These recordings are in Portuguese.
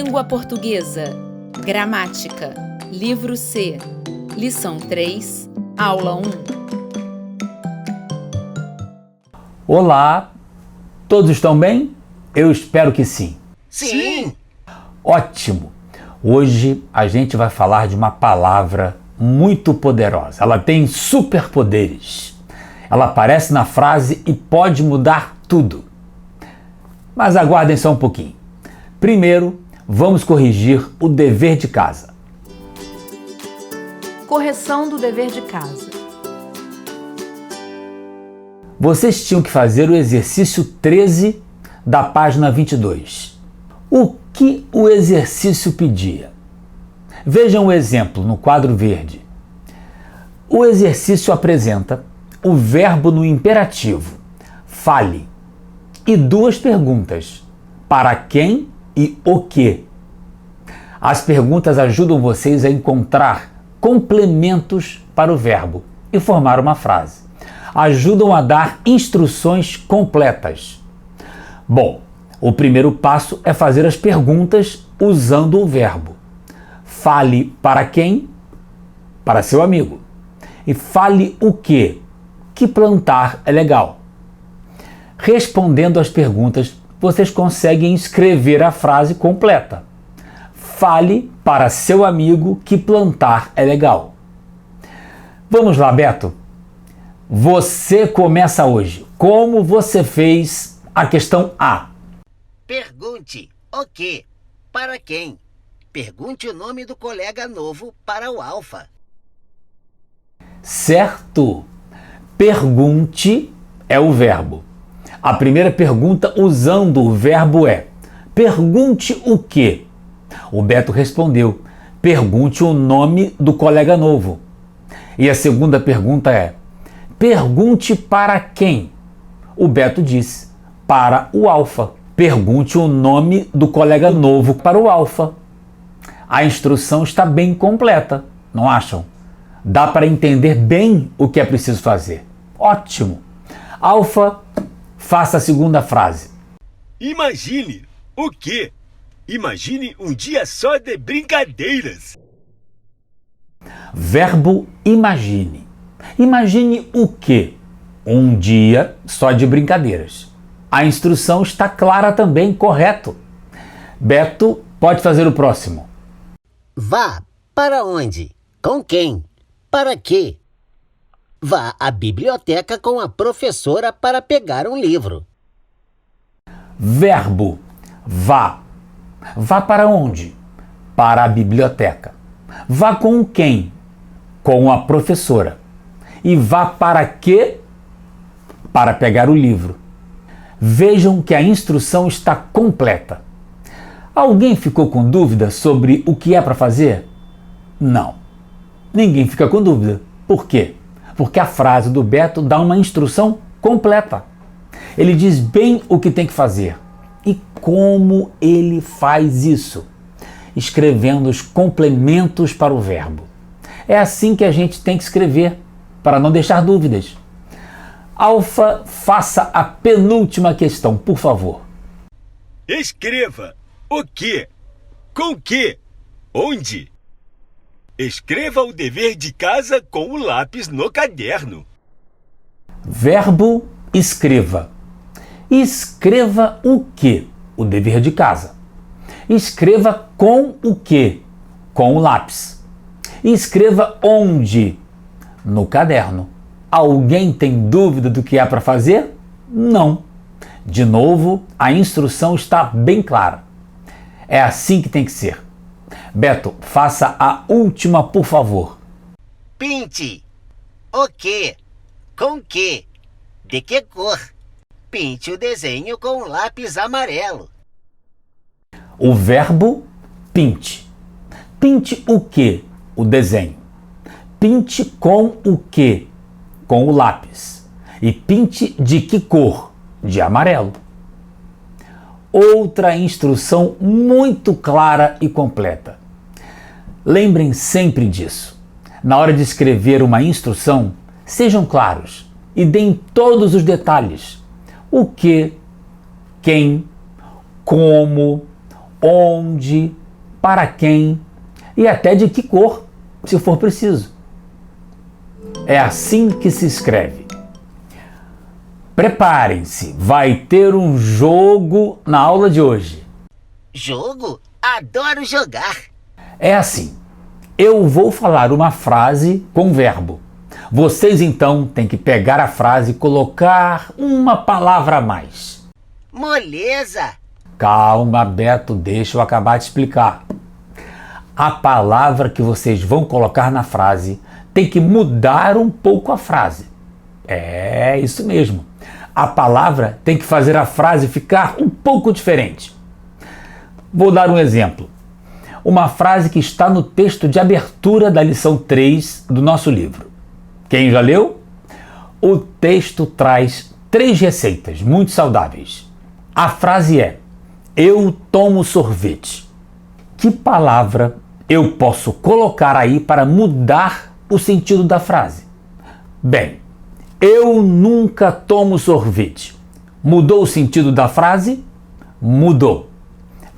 Língua Portuguesa, Gramática, Livro C, Lição 3, Aula 1. Olá, todos estão bem? Eu espero que sim. Sim! Ótimo! Hoje a gente vai falar de uma palavra muito poderosa. Ela tem superpoderes. Ela aparece na frase e pode mudar tudo. Mas aguardem só um pouquinho. Primeiro, vamos corrigir o dever de casa. Correção do dever de casa. Vocês tinham que fazer o exercício 13 da página 22. O que o exercício pedia? Vejam o exemplo no quadro verde. O exercício apresenta o verbo no imperativo, fale, e duas perguntas, para quem e o que. As perguntas ajudam vocês a encontrar complementos para o verbo e formar uma frase. Ajudam a dar instruções completas. Bom, o primeiro passo é fazer as perguntas usando o verbo. Fale para quem? Para seu amigo. E fale o quê? Que plantar é legal. Respondendo às perguntas, vocês conseguem escrever a frase completa. Fale para seu amigo que plantar é legal. Vamos lá, Beto. Você começa hoje. Como você fez a questão A? Pergunte o quê? Para quem? Pergunte o nome do colega novo para o Alfa. Certo! Pergunte é o verbo. A primeira pergunta usando o verbo é: pergunte o quê? O Beto respondeu: pergunte o nome do colega novo. E a segunda pergunta é: pergunte para quem? O Beto disse: para o Alfa. Pergunte o nome do colega novo para o Alfa. A instrução está bem completa, não acham? Dá para entender bem o que é preciso fazer. Ótimo! Alfa, faça a segunda frase. Imagine o quê? Imagine um dia só de brincadeiras. Verbo imagine. Imagine o quê? Um dia só de brincadeiras. A instrução está clara também, correto. Beto, pode fazer o próximo. Vá para onde? Com quem? Para quê? Vá à biblioteca com a professora para pegar um livro. Verbo vá. Vá para onde? Para a biblioteca. Vá com quem? Com a professora. E vá para quê? Para pegar o livro. Vejam que a instrução está completa. Alguém ficou com dúvida sobre o que é para fazer? Não. Ninguém fica com dúvida. Por quê? Porque a frase do Beto dá uma instrução completa. Ele diz bem o que tem que fazer. E como ele faz isso? Escrevendo os complementos para o verbo. É assim que a gente tem que escrever, para não deixar dúvidas. Alfa, faça a penúltima questão, por favor. Escreva o quê? Com que? Onde? Escreva o dever de casa com o lápis no caderno. Verbo escreva. Escreva o quê? O dever de casa. Escreva com o quê? Com o lápis. Escreva onde? No caderno. Alguém tem dúvida do que há para fazer? Não. De novo, a instrução está bem clara. É assim que tem que ser. Beto, faça a última, por favor. Pinte. O quê? Com que? De que cor? Pinte o desenho com um lápis amarelo. O verbo pinte. Pinte o quê? O desenho. Pinte com o quê? Com o lápis. E pinte de que cor? De amarelo. Outra instrução muito clara e completa. Lembrem sempre disso. Na hora de escrever uma instrução, sejam claros e deem todos os detalhes. O que, quem, como, onde, para quem e até de que cor, se for preciso. É assim que se escreve. Preparem-se, vai ter um jogo na aula de hoje. Jogo? Adoro jogar. É assim, eu vou falar uma frase com verbo. Vocês então têm que pegar a frase e colocar uma palavra a mais. Moleza. Calma, Beto, deixa eu acabar de explicar. A palavra que vocês vão colocar na frase tem que mudar um pouco a frase. É isso mesmo. A palavra tem que fazer a frase ficar um pouco diferente. Vou dar um exemplo. Uma frase que está no texto de abertura da lição 3 do nosso livro. Quem já leu? O texto traz 3 receitas muito saudáveis. A frase é: eu tomo sorvete. Que palavra eu posso colocar aí para mudar o sentido da frase? Bem, eu nunca tomo sorvete. Mudou o sentido da frase? Mudou.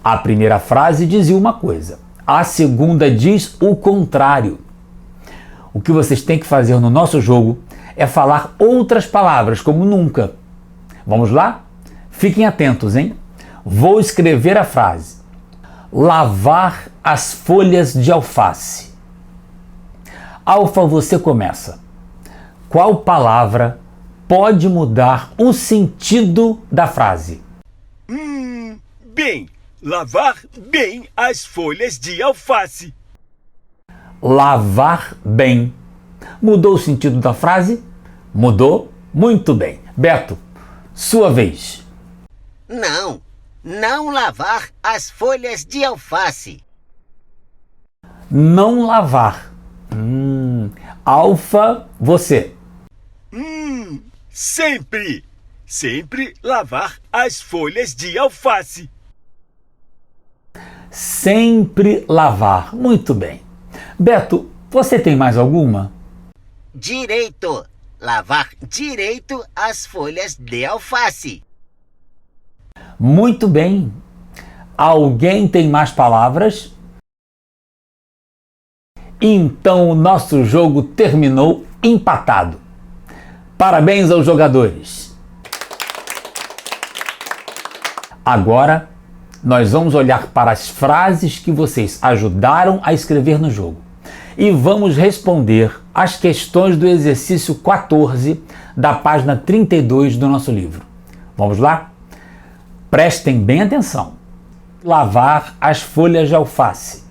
A primeira frase dizia uma coisa, a segunda diz o contrário. O que vocês têm que fazer no nosso jogo é falar outras palavras, como nunca. Vamos lá? Fiquem atentos, hein? Vou escrever a frase. Lavar as folhas de alface. Alfa, você começa. Qual palavra pode mudar o sentido da frase? Bem, lavar bem as folhas de alface. Lavar bem. Mudou o sentido da frase? Mudou? Muito bem. Beto, sua vez. Não lavar as folhas de alface. Não lavar. Alfa, você. Sempre lavar as folhas de alface. Sempre lavar. Muito bem. Beto, você tem mais alguma? Direito. Lavar direito as folhas de alface. Muito bem. Alguém tem mais palavras? Então o nosso jogo terminou empatado. Parabéns aos jogadores. Agora, nós vamos olhar para as frases que vocês ajudaram a escrever no jogo e vamos responder as questões do exercício 14 da página 32 do nosso livro. Vamos lá? Prestem bem atenção. Lavar as folhas de alface.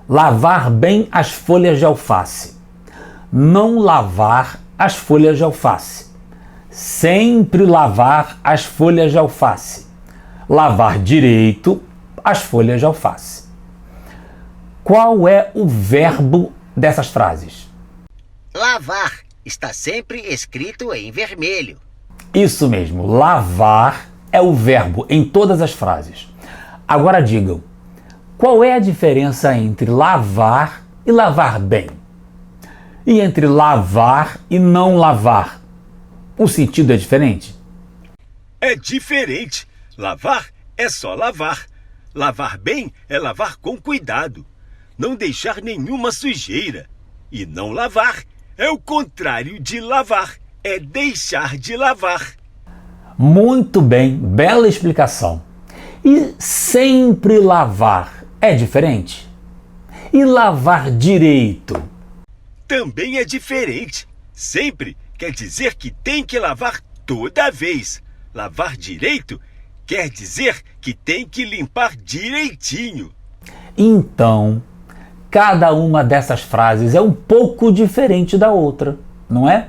Lavar bem as folhas de alface. Não lavar as folhas de alface. Sempre lavar as folhas de alface. Lavar direito as folhas de alface. Qual é o verbo dessas frases? Lavar está sempre escrito em vermelho. Isso mesmo, lavar é o verbo em todas as frases. Agora digam, qual é a diferença entre lavar e lavar bem? E entre lavar e não lavar? O sentido é diferente? É diferente. Lavar é só lavar. Lavar bem é lavar com cuidado. Não deixar nenhuma sujeira. E não lavar é o contrário de lavar. É deixar de lavar. Muito bem, bela explicação. E sempre lavar é diferente? E lavar direito? Também é diferente. Sempre quer dizer que tem que lavar toda vez. Lavar direito quer dizer que tem que limpar direitinho. Então, cada uma dessas frases é um pouco diferente da outra, não é?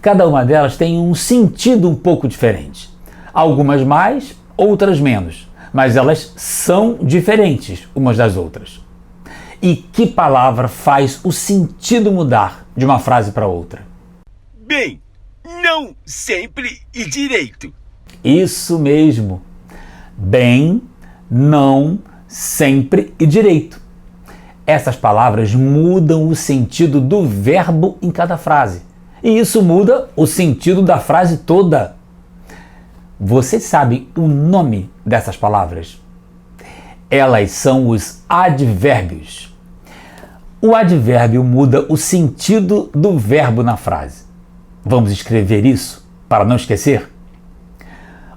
Cada uma delas tem um sentido um pouco diferente. Algumas mais, outras menos. Mas elas são diferentes umas das outras. E que palavra faz o sentido mudar de uma frase para outra? Bem, não sempre e direito. Isso mesmo. Bem, não, sempre e direito. Essas palavras mudam o sentido do verbo em cada frase. E isso muda o sentido da frase toda. Você sabe o nome dessas palavras? Elas são os advérbios. O advérbio muda o sentido do verbo na frase. Vamos escrever isso para não esquecer?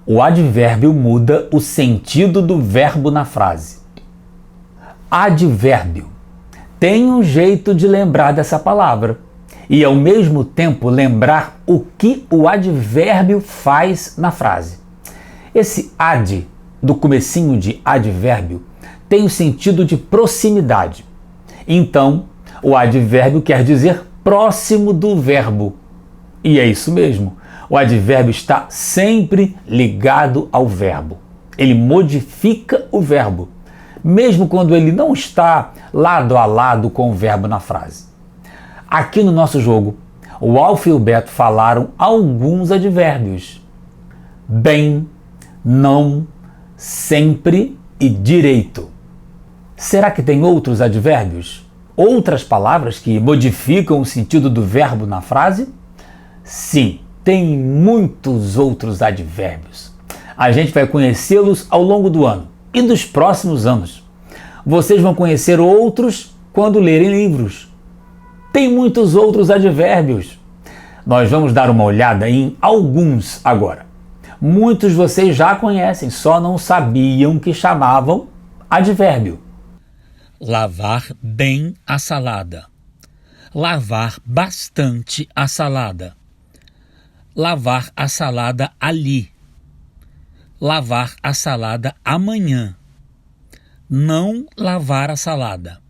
O advérbio muda o sentido do verbo na frase. Advérbio. Tem um jeito de lembrar dessa palavra e, ao mesmo tempo, lembrar o que o advérbio faz na frase. Esse ad, do comecinho de advérbio, tem o sentido de proximidade. Então, o advérbio quer dizer próximo do verbo. E é isso mesmo. O advérbio está sempre ligado ao verbo. Ele modifica o verbo, mesmo quando ele não está lado a lado com o verbo na frase. Aqui no nosso jogo, o Alf e o Beto falaram alguns advérbios: bem, não, sempre e direito. Será que tem outros advérbios? Outras palavras que modificam o sentido do verbo na frase? Sim, tem muitos outros advérbios. A gente vai conhecê-los ao longo do ano e dos próximos anos. Vocês vão conhecer outros quando lerem livros. Tem muitos outros advérbios. Nós vamos dar uma olhada em alguns agora. Muitos de vocês já conhecem, só não sabiam que chamavam advérbio. Lavar bem a salada. Lavar bastante a salada. Lavar a salada ali. Lavar a salada amanhã. Não lavar a salada.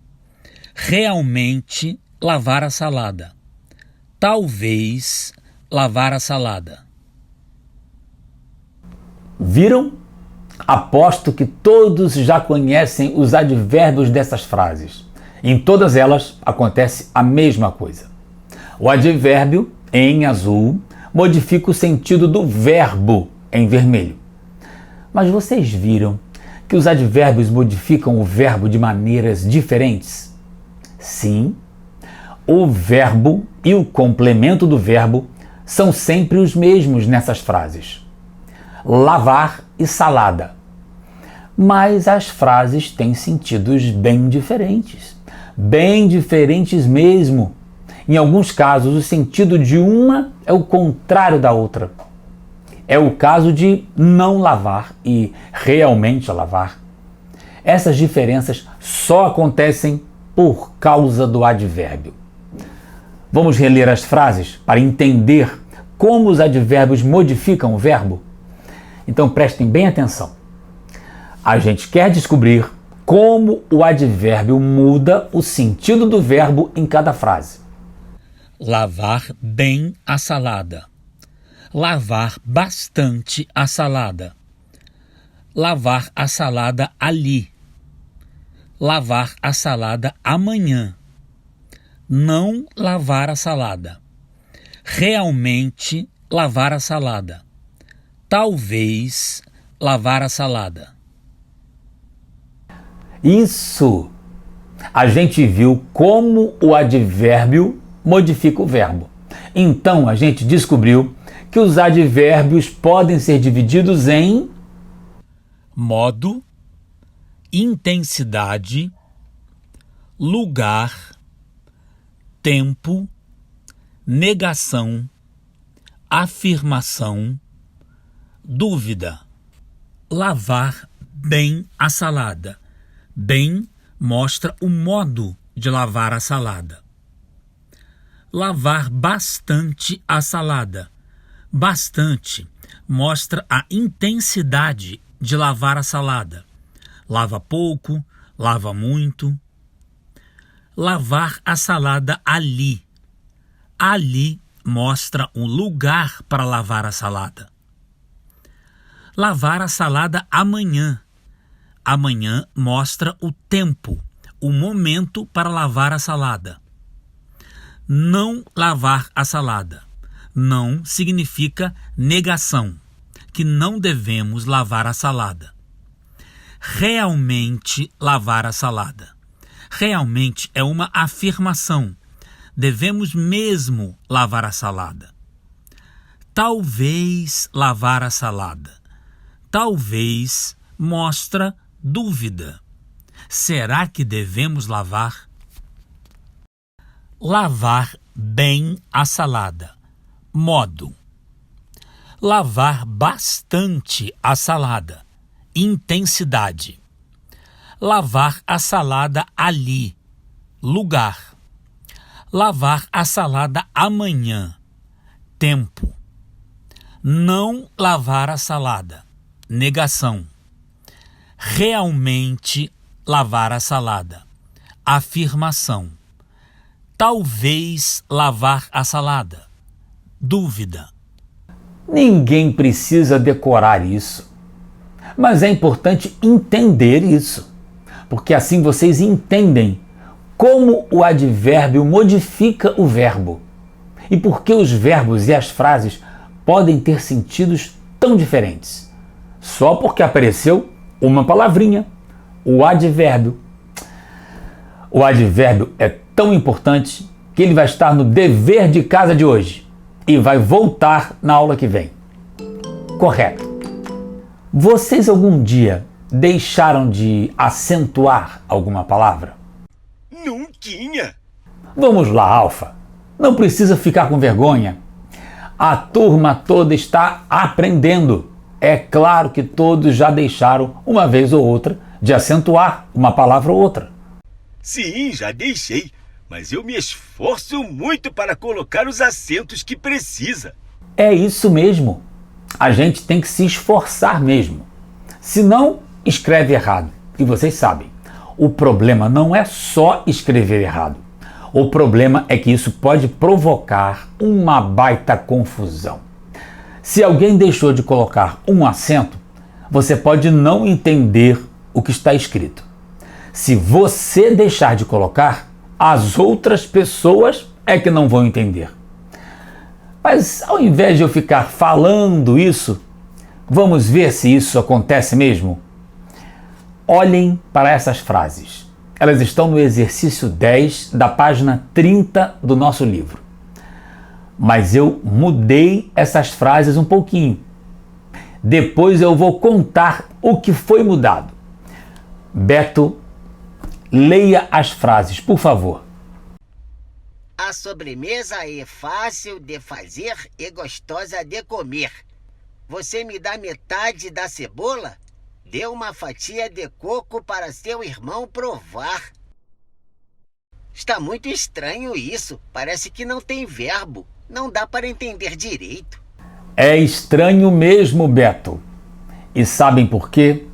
Realmente lavar a salada. Talvez lavar a salada. Viram? Aposto que todos já conhecem os advérbios dessas frases. Em todas elas acontece a mesma coisa. O advérbio, em azul, modifica o sentido do verbo, em vermelho. Mas vocês viram que os advérbios modificam o verbo de maneiras diferentes? Sim, o verbo e o complemento do verbo são sempre os mesmos nessas frases: lavar e salada. Mas as frases têm sentidos bem diferentes mesmo. Em alguns casos, o sentido de uma é o contrário da outra. É o caso de não lavar e realmente lavar. Essas diferenças só acontecem por causa do advérbio. Vamos reler as frases para entender como os advérbios modificam o verbo? Então prestem bem atenção. A gente quer descobrir como o advérbio muda o sentido do verbo em cada frase. Lavar bem a salada. Lavar bastante a salada. Lavar a salada ali. Lavar a salada amanhã. Não lavar a salada. Realmente lavar a salada. Talvez lavar a salada. Isso! A gente viu como o advérbio modifica o verbo. Então a gente descobriu que os advérbios podem ser divididos em modo, intensidade, lugar, tempo, negação, afirmação, dúvida. Lavar bem a salada. Bem mostra o modo de lavar a salada. Lavar bastante a salada. Bastante mostra a intensidade de lavar a salada. Lava pouco, lava muito. Lavar a salada ali. Ali mostra um lugar para lavar a salada. Lavar a salada amanhã. Amanhã mostra o tempo, o momento para lavar a salada. Não lavar a salada. Não significa negação, que não devemos lavar a salada. Realmente lavar a salada. Realmente é uma afirmação. Devemos mesmo lavar a salada. Talvez lavar a salada. Talvez mostra dúvida. será que devemos lavar? Lavar bem a salada. Modo: lavar bastante a salada. Intensidade: lavar a salada ali. Lugar: lavar a salada amanhã. Tempo: não lavar a salada. Negação: realmente lavar a salada. Afirmação: talvez lavar a salada. Dúvida: Ninguém precisa decorar isso, mas é importante entender isso, porque assim vocês entendem como o advérbio modifica o verbo e por que os verbos e as frases podem ter sentidos tão diferentes, só porque apareceu uma palavrinha, o advérbio. O advérbio é tão importante que ele vai estar no dever de casa de hoje e vai voltar na aula que vem. Correto. Vocês algum dia deixaram de acentuar alguma palavra? Nunquinha. Vamos lá, Alfa. Não precisa ficar com vergonha. A turma toda está aprendendo. É claro que todos já deixaram uma vez ou outra de acentuar uma palavra ou outra. Sim, já deixei, mas eu me esforço muito para colocar os acentos que precisa. É isso mesmo. A gente tem que se esforçar mesmo. Senão, escreve errado. E vocês sabem, o problema não é só escrever errado. O problema é que isso pode provocar uma baita confusão. Se alguém deixou de colocar um acento, você pode não entender o que está escrito. Se você deixar de colocar, as outras pessoas é que não vão entender. Mas ao invés de eu ficar falando isso, vamos ver se isso acontece mesmo? Olhem para essas frases. Elas estão no exercício 10 da página 30 do nosso livro. Mas eu mudei essas frases um pouquinho. Depois eu vou contar o que foi mudado. Beto, leia as frases, por favor. A sobremesa é fácil de fazer e gostosa de comer. Você me dá metade da cebola? Dê uma fatia de coco para seu irmão provar. Está muito estranho isso. Parece que não tem verbo. Não dá para entender direito. É estranho mesmo, Beto. E sabem por quê?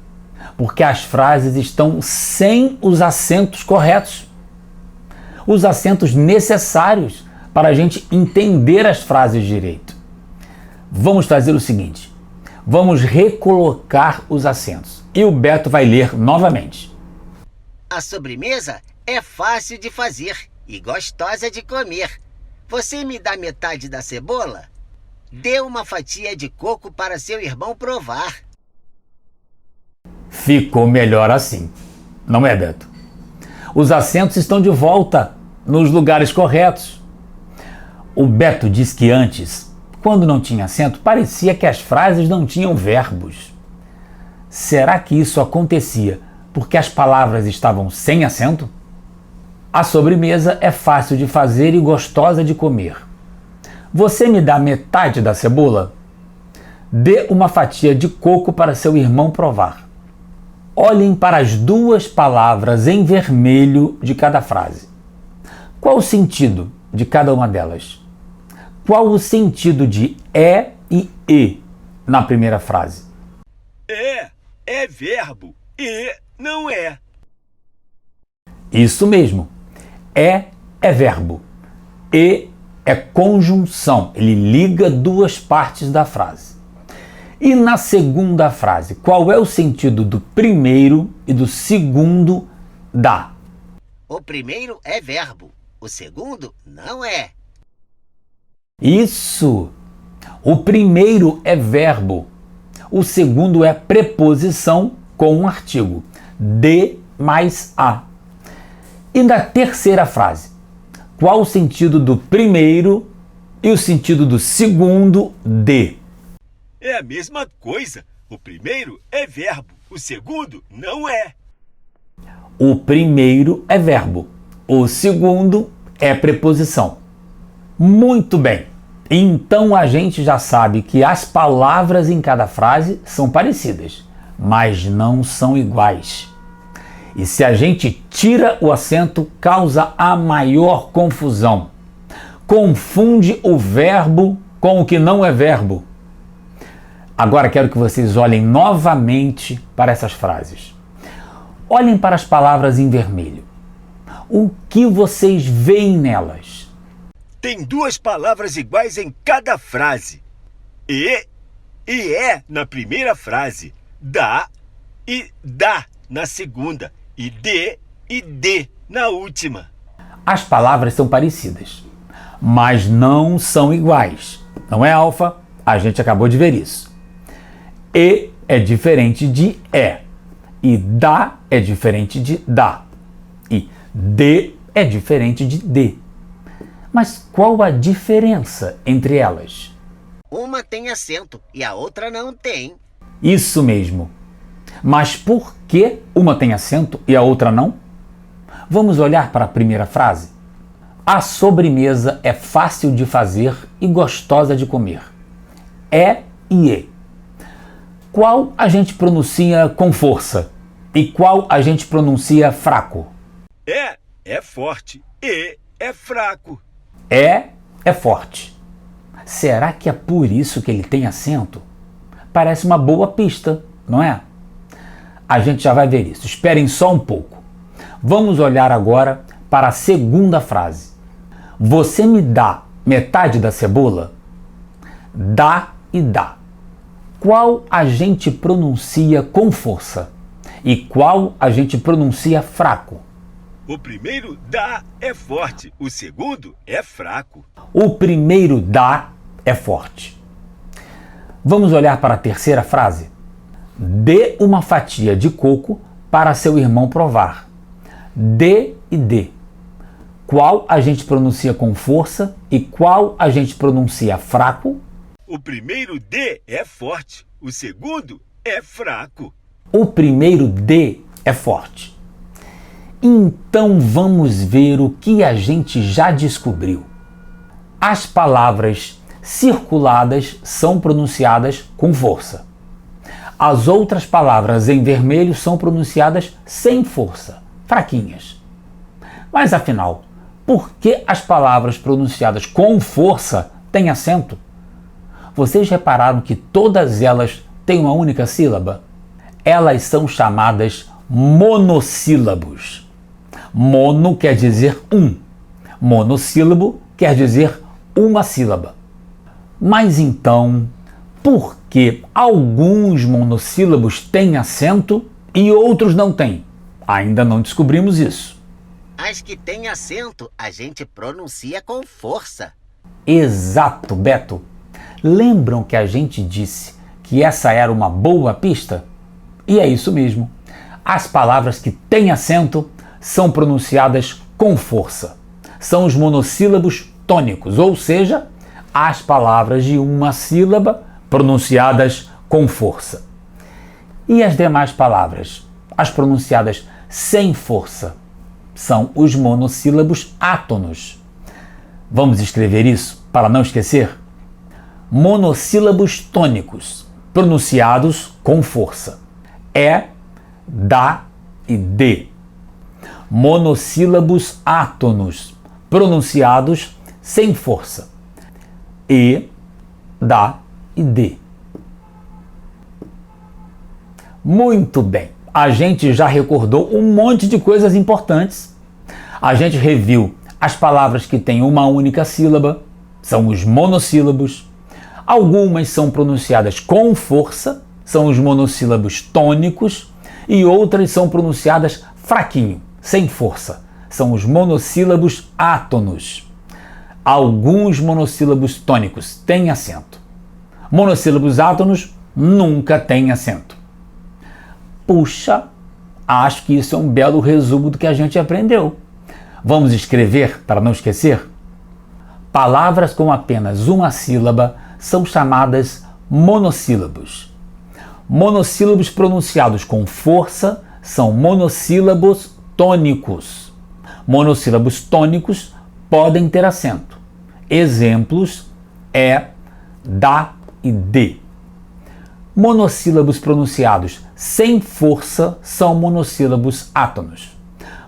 Porque as frases estão sem os acentos corretos. Os acentos necessários para a gente entender as frases direito. Vamos fazer o seguinte. Vamos recolocar os acentos. E o Beto vai ler novamente. A sobremesa é fácil de fazer e gostosa de comer. Você me dá metade da cebola? Dê uma fatia de coco para seu irmão provar. Ficou melhor assim, não é, Beto? Os acentos estão de volta nos lugares corretos. O Beto diz que antes, quando não tinha acento, parecia que as frases não tinham verbos. Será que isso acontecia porque as palavras estavam sem acento? A sobremesa é fácil de fazer e gostosa de comer. Você me dá metade da cebola? Dê uma fatia de coco para seu irmão provar. Olhem para as duas palavras em vermelho de cada frase. Qual o sentido de cada uma delas? Qual o sentido de é e e na primeira frase? É verbo. E não é. Isso mesmo. É verbo. E é conjunção. Ele liga duas partes da frase. E na segunda frase, qual é o sentido do primeiro e do segundo da? O primeiro é verbo. O segundo não é. Isso! O primeiro é verbo. O segundo é preposição com um artigo. De mais a. E na terceira frase, qual o sentido do primeiro e o sentido do segundo de? É a mesma coisa. O primeiro é verbo. O segundo não é. O primeiro é verbo, o segundo é preposição. Muito bem, então a gente já sabe que as palavras em cada frase são parecidas, mas não são iguais. E se a gente tira o acento, causa a maior confusão. Confunde o verbo com o que não é verbo. Agora quero que vocês olhem novamente para essas frases. Olhem para as palavras em vermelho. O que vocês veem nelas? Tem duas palavras iguais em cada frase. E é na primeira frase. Dá e dá na segunda. E de na última. As palavras são parecidas, mas não são iguais. Não é, Alfa? A gente acabou de ver isso. E é diferente de é. E dá é diferente de dá. E de é diferente de de. Mas qual a diferença entre elas? Uma tem acento e a outra não tem. Isso mesmo. Mas por que uma tem acento e a outra não? Vamos olhar para a primeira frase. A sobremesa é fácil de fazer e gostosa de comer. É e e. Qual a gente pronuncia com força e qual a gente pronuncia fraco? É forte. E é fraco. É forte. Será que é por isso que ele tem acento? Parece uma boa pista, não é? A gente já vai ver isso. Esperem só um pouco. Vamos olhar agora para a segunda frase. Você me dá metade da cebola? Dá e dá. Qual a gente pronuncia com força e qual a gente pronuncia fraco? O primeiro dá é forte, o segundo é fraco. O primeiro dá é forte. Vamos olhar para a terceira frase. Dê uma fatia de coco para seu irmão provar. Dê e dê. Qual a gente pronuncia com força e qual a gente pronuncia fraco? O primeiro D é forte, o segundo é fraco. O primeiro D é forte. Então vamos ver o que a gente já descobriu. As palavras circuladas são pronunciadas com força. As outras palavras em vermelho são pronunciadas sem força, fraquinhas. Mas afinal, por que as palavras pronunciadas com força têm acento? Vocês repararam que todas elas têm uma única sílaba? Elas são chamadas monossílabos. Mono quer dizer um. Monossílabo quer dizer uma sílaba. Mas então, por que alguns monossílabos têm acento e outros não têm? Ainda não descobrimos isso. As que têm acento, a gente pronuncia com força. Exato, Beto. Lembram que a gente disse que essa era uma boa pista? E é isso mesmo. As palavras que têm acento são pronunciadas com força. São os monossílabos tônicos, ou seja, as palavras de uma sílaba pronunciadas com força. E as demais palavras, as pronunciadas sem força, são os monossílabos átonos. Vamos escrever isso para não esquecer? Monossílabos tônicos, pronunciados com força. É, dá e dê. Monossílabos átonos, pronunciados sem força. E, dá e dê. Muito bem, a gente já recordou um monte de coisas importantes. A gente reviu as palavras que têm uma única sílaba, são os monossílabos. Algumas são pronunciadas com força, são os monossílabos tônicos, e outras são pronunciadas fraquinho, sem força, são os monossílabos átonos. Alguns monossílabos tônicos têm acento. Monossílabos átonos nunca têm acento. Puxa, acho que isso é um belo resumo do que a gente aprendeu. Vamos escrever para não esquecer? Palavras com apenas uma sílaba são chamadas monossílabos. Monossílabos pronunciados com força são monossílabos tônicos. Monossílabos tônicos podem ter acento. Exemplos é, da e de. Monossílabos pronunciados sem força são monossílabos átonos.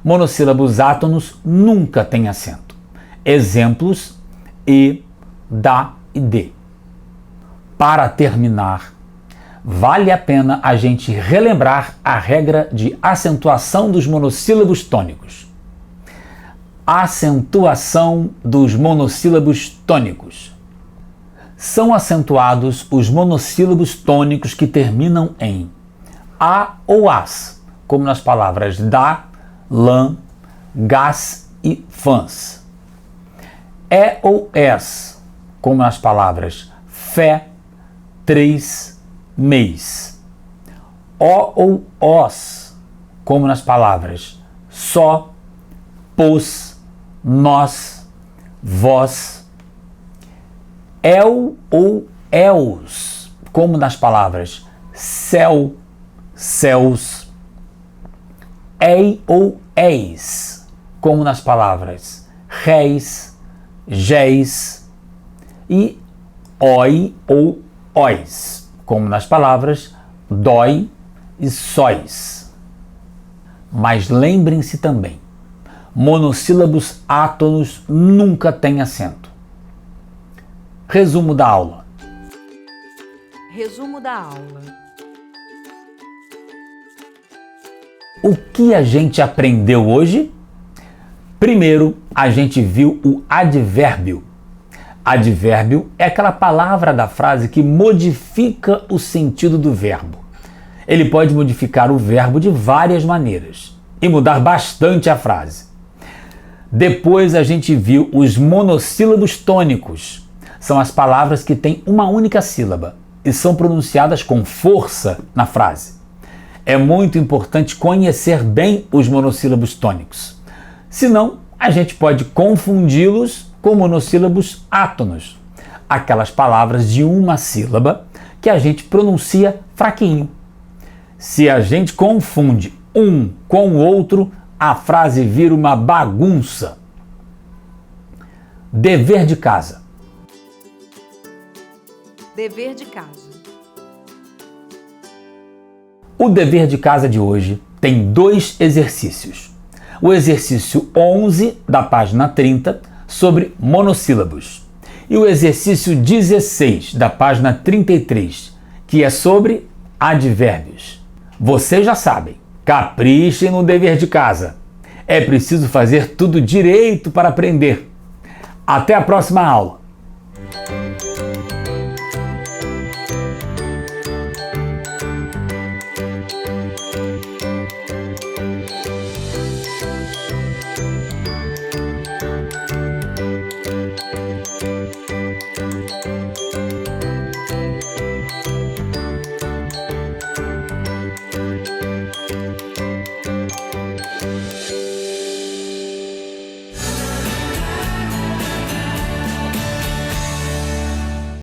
Monossílabos átonos nunca têm acento. Exemplos e, da e de. Para terminar, vale a pena a gente relembrar a regra de acentuação dos monossílabos tônicos. Acentuação dos monossílabos tônicos. São acentuados os monossílabos tônicos que terminam em a ou as, como nas palavras da, lã, gás e fãs. É ou es, como nas palavras fé, três, mês. O ou os, como nas palavras só, pos, nós, vós. El ou els, como nas palavras céu, céus. Ei ou eis, como nas palavras réis, géis. E oi ou ois, como nas palavras dói e sóis. Mas lembrem-se também, monossílabos átonos nunca têm acento. Resumo da aula. Resumo da aula. O que a gente aprendeu hoje? Primeiro, a gente viu o advérbio. Advérbio é aquela palavra da frase que modifica o sentido do verbo. Ele pode modificar o verbo de várias maneiras e mudar bastante a frase. Depois a gente viu os monossílabos tônicos. São as palavras que têm uma única sílaba e são pronunciadas com força na frase. É muito importante conhecer bem os monossílabos tônicos. Senão, a gente pode confundi-los com monossílabos átonos, aquelas palavras de uma sílaba que a gente pronuncia fraquinho. Se a gente confunde um com o outro, a frase vira uma bagunça. Dever de casa. Dever de casa. O dever de casa de hoje tem 2 exercícios. O exercício 11 da página 30 sobre monossílabos e o exercício 16 da página 33, que é sobre advérbios. Vocês já sabem, caprichem no dever de casa. É preciso fazer tudo direito para aprender. Até a próxima aula!